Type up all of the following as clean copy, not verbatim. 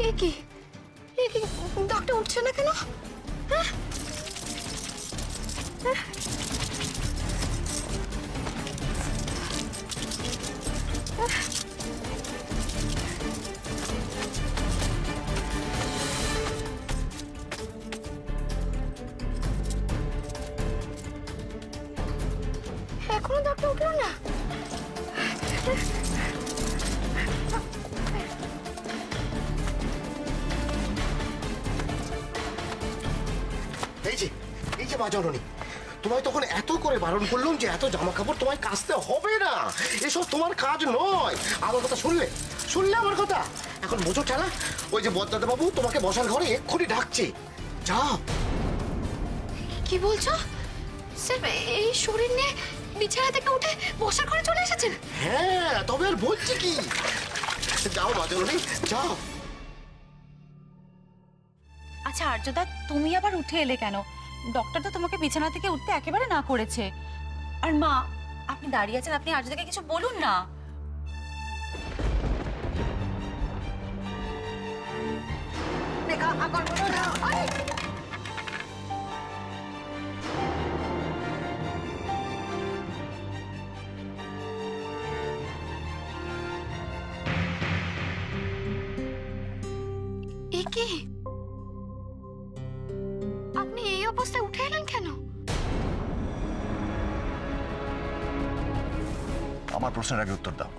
এ কি ডাক্তার উঠছে না কেন? হ্যাঁ এখনো ডাক্তার উঠলো না? এই যে মা জননী, তোমায় তখন এত করে বারণ করলাম যে এত জামা কাপড় তোমায় কাচতে হবে না, এসব তোমার কাজ নয়। আমার কথা শুনলে আমার কথা? এখন বোঝো ঠেলা, ওই যে বদদাদা বাবু তোমাকে বসার ঘরে এক্ষুনি ডাকছে, যাও। কি বলছো স্যার? এই শরীর নিয়ে বিছানা থেকে উঠে বসার ঘরে চলে এসেছেন? হ্যাঁ, তবে আর বলছি কি, যাও মা জননী যাও। আচ্ছা আর্যদা, তুমি আবার উঠে এলে কেন? ডক্টর তো তোমাকে বিছানা থেকে উঠতে একেবারে না করেছে। আর মা, আপনি দাঁড়িয়ে আছেন, আপনি আর্যদাকে কিছু বলুন না। এ কি, আপনি এই অবস্থায় উঠে এলেন কেন? আমার প্রশ্নের আগে উত্তর দাও,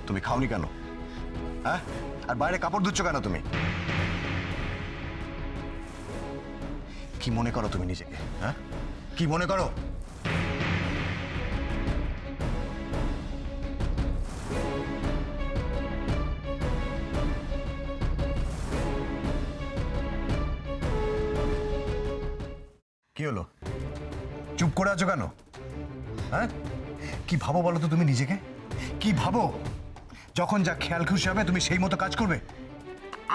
তুমি খাওনি কেন? হ্যাঁ, আর বাইরে কাপড় ধুচ্ছ কেন তুমি? কি মনে করো তুমি নিজেকে? হ্যাঁ, কি মনে করো? কি হলো, চুপ করে আছো কেন? হ্যাঁ, কি ভাবো বলো তো তুমি নিজেকে? কি ভাবো? যখন যা খেয়াল খুশি হবে তুমি সেই মতো কাজ করবে?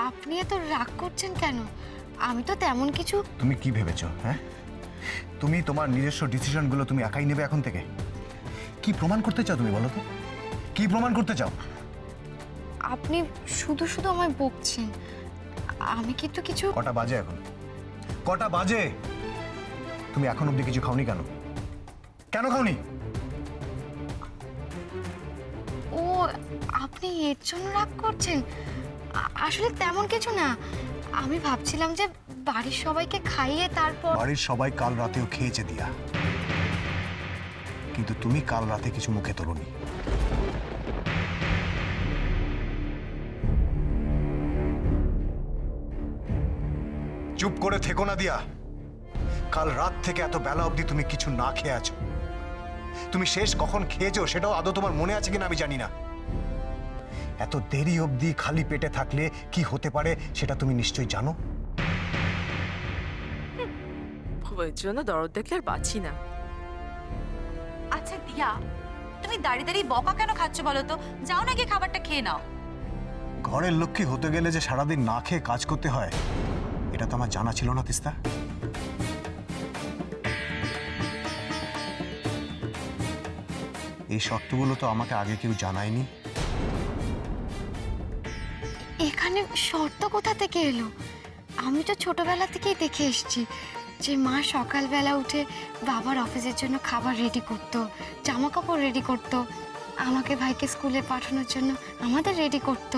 আপনি এত রাগ করছেন কেন? আমি তো তেমন কিছু। তুমি কি ভেবেছো? হ্যাঁ, তুমি তোমার নিজস্ব ডিসিশনগুলো তুমি একাই নেবে এখন থেকে? কি প্রমাণ করতে চাও তুমি বলো তো? কি প্রমাণ করতে চাও? আপনি শুধু শুধু আমায় বকছেন। আমি কিন্তু কিছু। কটা বাজে এখন? কটা বাজে? তুমি এখন অবধি কিছু খাওনি কেন? কেন খাওনি? ও, আপনি এর জন্য রাগ করছেন? আসলে তেমন কিছু না। আমি ভাবছিলাম যে বাড়ির সবাইকে খাইয়ে তারপর। বাড়ির সবাই কাল রাতেও খেয়েছে দিয়া, কিন্তু তুমি কাল রাতে কিছু মুখে তোলোনি। চুপ করে থেকো না দিয়া। কাল রাত থেকে এত বেলা অবধি তুমি কিছু না খেয়ে আছো। তুমি শেষ কখন খেয়েছো সেটাও আদৌ তোমার মনে আছে কিনা আমি জানি না। এত দেরি অবধি খালি পেটে থাকলে কি হতে পারে সেটা তুমি নিশ্চয়ই জানো। ওই জন্য দরদ দেখলে আর বাঁচি না। আচ্ছা দিয়া, তুমি দাঁড়িয়ে দাঁড়িয়ে বকা কেন খাচ্ছ বলো তো? যাও না, গিয়ে খাবারটা খেয়ে নাও। ঘরের লক্ষ্মী হতে গেলে যে সারাদিন না খেয়ে কাজ করতে হয়, এটা তো আমার জানা ছিল না তিস্তা। এই শর্তগুলো তো আমাকে আগে কেউ জানায়নি। এখানে শর্ত কোথা থেকে এলো? আমি তো ছোটবেলা থেকেই দেখে এসেছি যে মা সকালবেলা উঠে বাবার অফিসের জন্য খাবার রেডি করতো, জামা কাপড় রেডি করতো, আমাকে ভাইকে স্কুলে পাঠানোর জন্য আমাদের রেডি করতো।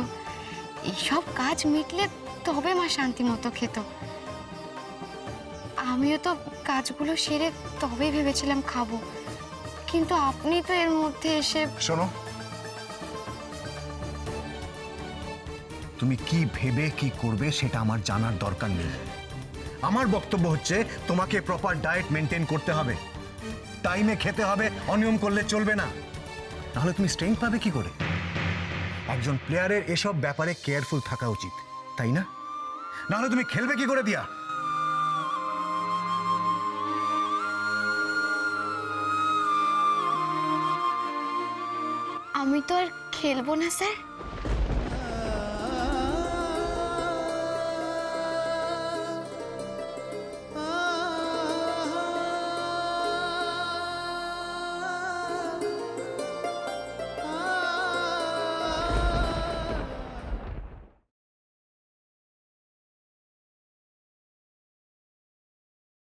এইসব কাজ মিটলে তবে মা শান্তি মতো খেত। আমিও তো কাজগুলো সেরে তবেই ভেবেছিলাম খাবো, কিন্তু আপনি তো এর মধ্যে এসে। শোনো, তুমি কি ভেবে কি করবে সেটা আমার জানার দরকার নেই। আমার বক্তব্য হচ্ছে তোমাকে প্রপার ডায়েট মেনটেন করতে হবে, টাইমে খেতে হবে, অনিয়ম করলে চলবে না। নাহলে তুমি স্ট্রেংথ পাবে কি করে? একজন প্লেয়ারের এসব ব্যাপারে কেয়ারফুল থাকা উচিত, তাই না? নাহলে তুমি খেলবে কি করে দিয়া? আমি তো আর খেলবো না স্যার।